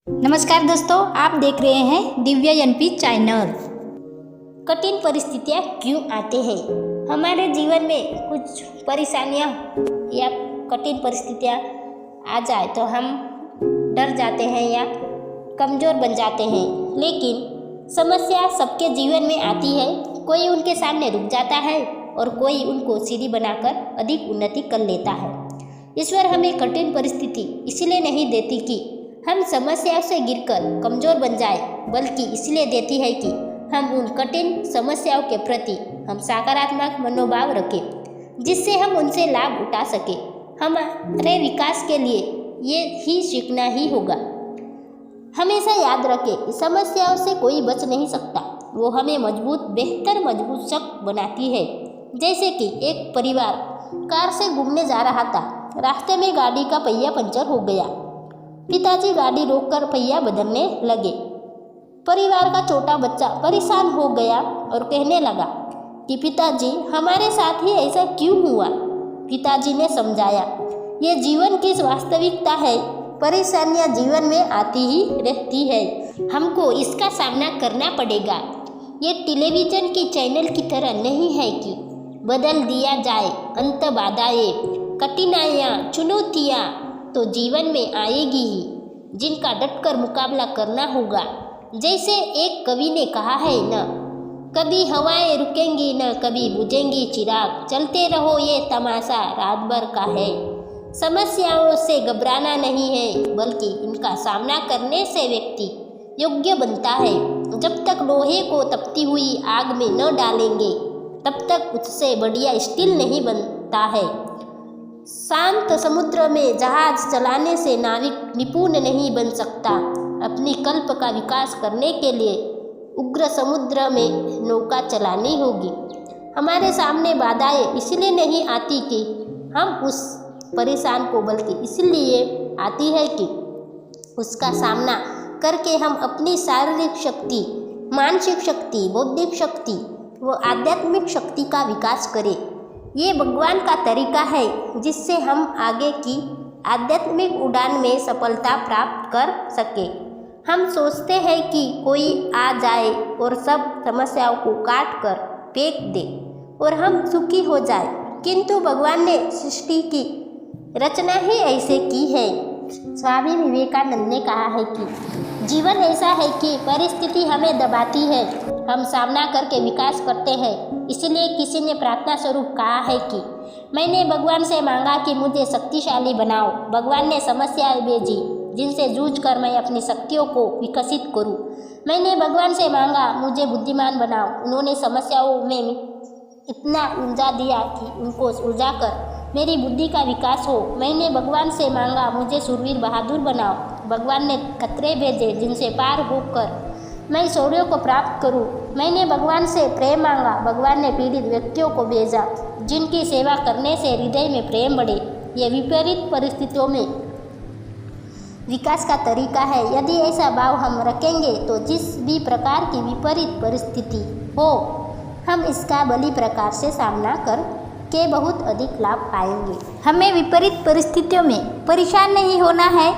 नमस्कार दोस्तों, आप देख रहे हैं दिव्या एनपी चैनल। कठिन परिस्थितियाँ क्यों आते हैं? हमारे जीवन में कुछ परेशानियाँ या कठिन परिस्थितियाँ आ जाए तो हम डर जाते हैं या कमज़ोर बन जाते हैं। लेकिन समस्या सबके जीवन में आती है। कोई उनके सामने रुक जाता है और कोई उनको सीढ़ी बनाकर अधिक उन्नति कर लेता है। ईश्वर हमें कठिन परिस्थिति इसलिए नहीं देती कि हम समस्याओं से गिरकर कमज़ोर बन जाए, बल्कि इसलिए देती है कि हम उन कठिन समस्याओं के प्रति हम सकारात्मक मनोभाव रखें, जिससे हम उनसे लाभ उठा सकें। हमारे विकास के लिए ये ही सीखना ही होगा। हमेशा याद रखें, समस्याओं से कोई बच नहीं सकता। वो हमें मजबूत शख्स बनाती है। जैसे कि एक परिवार कार से घूमने जा रहा था। रास्ते में गाड़ी का पहिया पंचर हो गया। पिताजी गाड़ी रोककर पहिया बदलने लगे। परिवार का छोटा बच्चा परेशान हो गया और कहने लगा कि पिताजी, हमारे साथ ही ऐसा क्यों हुआ? पिताजी ने समझाया, ये जीवन की वास्तविकता है। परेशानियां जीवन में आती ही रहती है, हमको इसका सामना करना पड़ेगा। ये टेलीविज़न की चैनल की तरह नहीं है कि बदल दिया जाए। अंत बाधाएं, कठिनाइयाँ, चुनौतियाँ तो जीवन में आएगी ही, जिनका डटकर मुकाबला करना होगा। जैसे एक कवि ने कहा है, न कभी हवाएं रुकेंगी, न कभी बुझेंगी चिराग, चलते रहो ये तमाशा रात भर का है। समस्याओं से घबराना नहीं है, बल्कि इनका सामना करने से व्यक्ति योग्य बनता है। जब तक लोहे को तपती हुई आग में न डालेंगे, तब तक उससे बढ़िया स्टील नहीं बनता है। शांत समुद्र में जहाज चलाने से नाविक निपुण नहीं बन सकता। अपनी कल्प का विकास करने के लिए उग्र समुद्र में नौका चलानी होगी। हमारे सामने बाधाएं इसलिए नहीं आती कि हम उस परेशान को, बल्कि इसलिए आती है कि उसका सामना करके हम अपनी शारीरिक शक्ति, मानसिक शक्ति, बौद्धिक शक्ति व आध्यात्मिक शक्ति का विकास करें। ये भगवान का तरीका है, जिससे हम आगे की आध्यात्मिक उड़ान में सफलता प्राप्त कर सके। हम सोचते हैं कि कोई आ जाए और सब समस्याओं को काट कर फेंक दे और हम सुखी हो जाए, किंतु भगवान ने सृष्टि की रचना ही ऐसे की है। स्वामी विवेकानंद ने कहा है कि जीवन ऐसा है कि परिस्थिति हमें दबाती है, हम सामना करके विकास करते हैं। इसलिए किसी ने प्रार्थना स्वरूप कहा है कि मैंने भगवान से मांगा कि मुझे शक्तिशाली बनाओ। भगवान ने समस्याएं भेजी, जिनसे जूझकर मैं अपनी शक्तियों को विकसित करूं। मैंने भगवान से मांगा, मुझे बुद्धिमान बनाओ। उन्होंने समस्याओं में इतना ऊर्जा दिया कि उनको उलझाकर मेरी बुद्धि का विकास हो। मैंने भगवान से मांगा, मुझे शूरवीर बहादुर बनाओ। भगवान ने खतरे भेजे, जिनसे पार होकर मैं शौर्य को प्राप्त करूं। मैंने भगवान से प्रेम मांगा। भगवान ने पीड़ित व्यक्तियों को भेजा, जिनकी सेवा करने से हृदय में प्रेम बढ़े। यह विपरीत परिस्थितियों में विकास का तरीका है। यदि ऐसा भाव हम रखेंगे तो जिस भी प्रकार की विपरीत परिस्थिति हो, हम इसका भली प्रकार से सामना कर के बहुत अधिक लाभ पाएंगे। हमें विपरीत परिस्थितियों में परेशान नहीं होना है।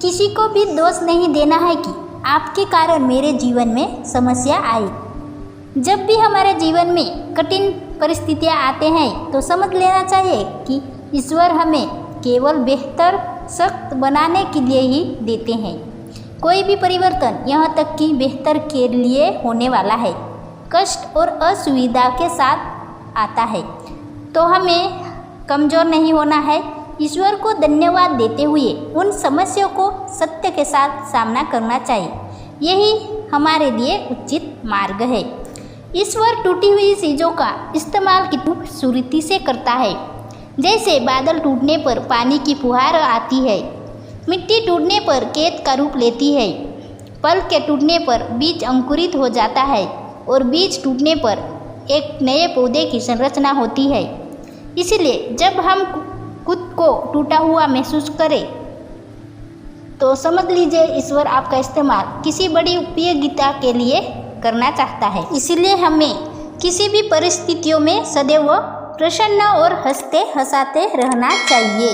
किसी को भी दोष नहीं देना है कि आपके कारण मेरे जीवन में समस्या आई। जब भी हमारे जीवन में कठिन परिस्थितियां आते हैं तो समझ लेना चाहिए कि ईश्वर हमें केवल बेहतर शख्स बनाने के लिए ही देते हैं। कोई भी परिवर्तन यहाँ तक कि बेहतर के लिए होने वाला है, कष्ट और असुविधा के साथ आता है। तो हमें कमज़ोर नहीं होना है। ईश्वर को धन्यवाद देते हुए उन समस्याओं को सत्य के साथ सामना करना चाहिए। यही हमारे लिए उचित मार्ग है। ईश्वर टूटी हुई चीज़ों का इस्तेमाल कितनी खूबसूरती से करता है। जैसे बादल टूटने पर पानी की फुहार आती है, मिट्टी टूटने पर खेत का रूप लेती है, फल के टूटने पर बीज अंकुरित हो जाता है और बीज टूटने पर एक नए पौधे की संरचना होती है। इसलिए जब हम खुद को टूटा हुआ महसूस करें तो समझ लीजिए ईश्वर आपका इस्तेमाल किसी बड़ी उपयोगिता के लिए करना चाहता है। इसलिए हमें किसी भी परिस्थितियों में सदैव प्रसन्न और हंसते हंसाते रहना चाहिए।